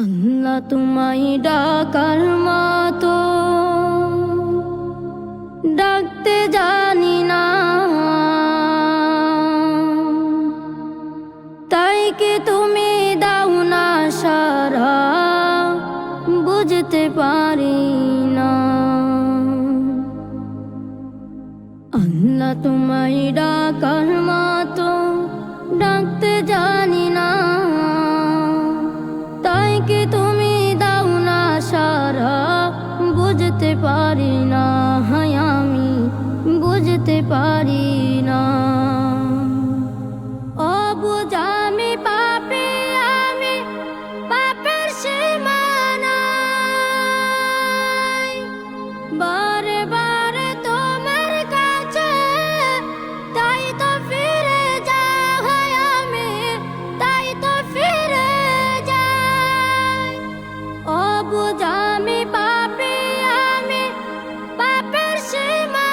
আল্লাহ তোমায় ডাকার মতো ডাকতে জানি না, তাই কি তুমি দাও না সারা বুঝতে পারি না। আল্লাহ তোমায় ডাকার মতো ডাকতে জানি না, তাই কি তুমি দাও না সারা বুঝতে পারি না, হায় আমি বুঝতে পারি না। অবুঝ আমি পাপী, আমি পাপের সীমানায় বারে বারে তোমার কাছে তাই তো ফিরে যাই আমি, তাই তো ফিরে যাই। অবুঝ আমি পাপী, আমি পাপের সীমানায়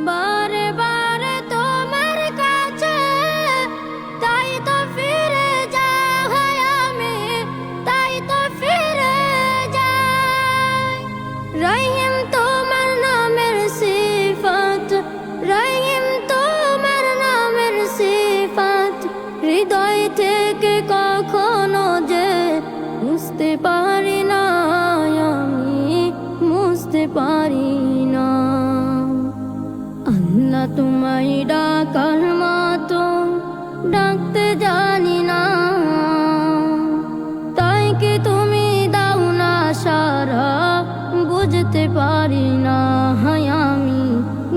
বারে বারে তোমার কাছে তাই তো ফিরে যাই আমি, তাই তো ফিরে যাই। রহিম তোমার নামের সিফাত, রহিম তোমার নামের সিফাত হৃদয় থেকে কখনো যে বুঝতে পারি না, আমি বুঝতে পারি না। আল্লাহ তোমায় ডাকার মতো ডাকতে জানি না, তাই কি তুমি দাও না সারা বুঝতে পারি না, হায় আমি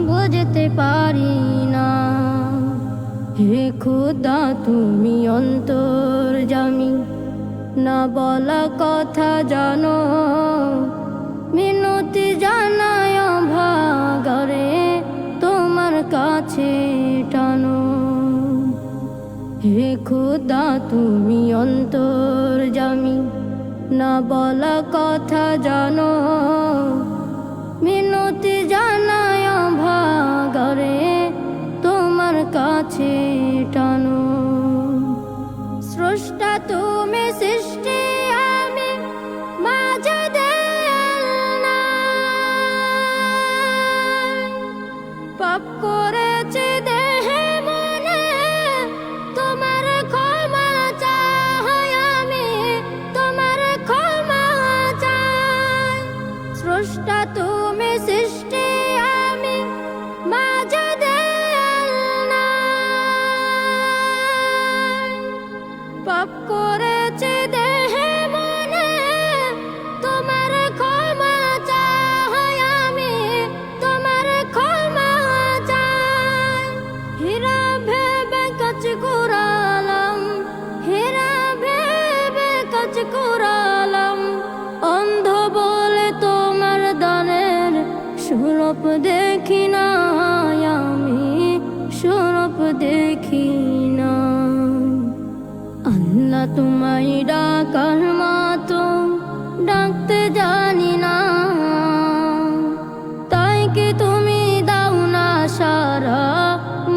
বুঝতে পারি না। হে খোদা তুমি অন্তর্যামী, না বলা কথা জানো, মিনতি জানায় ভাগারে তোমার কাছে টানো। হে খোদা তুমি অন্তর্যামী, না বলা কথা জানো, মিনতি জানায় ভাগারে তোমার কাছে টানো। স্রষ্টা তুমি সৃষ্টি আমি মাঝে দেয়াল নাই, পাপ করেছি দেহে মনে তোমার ক্ষমা চাই আমি, তোমার ক্ষমা চাই। স্রষ্টা তুমি সৃষ্টি আমি মাঝে দেয়াল নাই, পাপ করেছি দেহে মনে তোমার ক্ষমা চাই আমি, তোমার ক্ষমা চাই। হীরা ভেবে কাজ কুড়ালাম, হীরা ভেবে কাজ কুড়ালাম, অন্ধ বলে তোমার দানের সুরূপ দেখি না, আমি সুরূপ দেখি না। আল্লাহ তোমায় ডাকার মতো ডাকতে জানি না, তাই কি তুমি দাও না সারা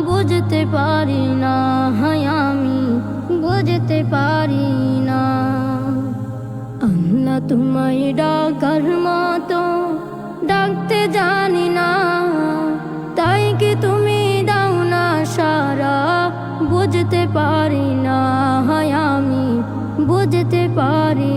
বুঝতে পারি না, হায় আমি বুঝতে পারি না। আল্লাহ তোমায় ডাকার মতো ডাকতে জানি না, তাই কি তুমি দাও না সারা বুঝতে পারি না, হায় আমি বুঝতে পারি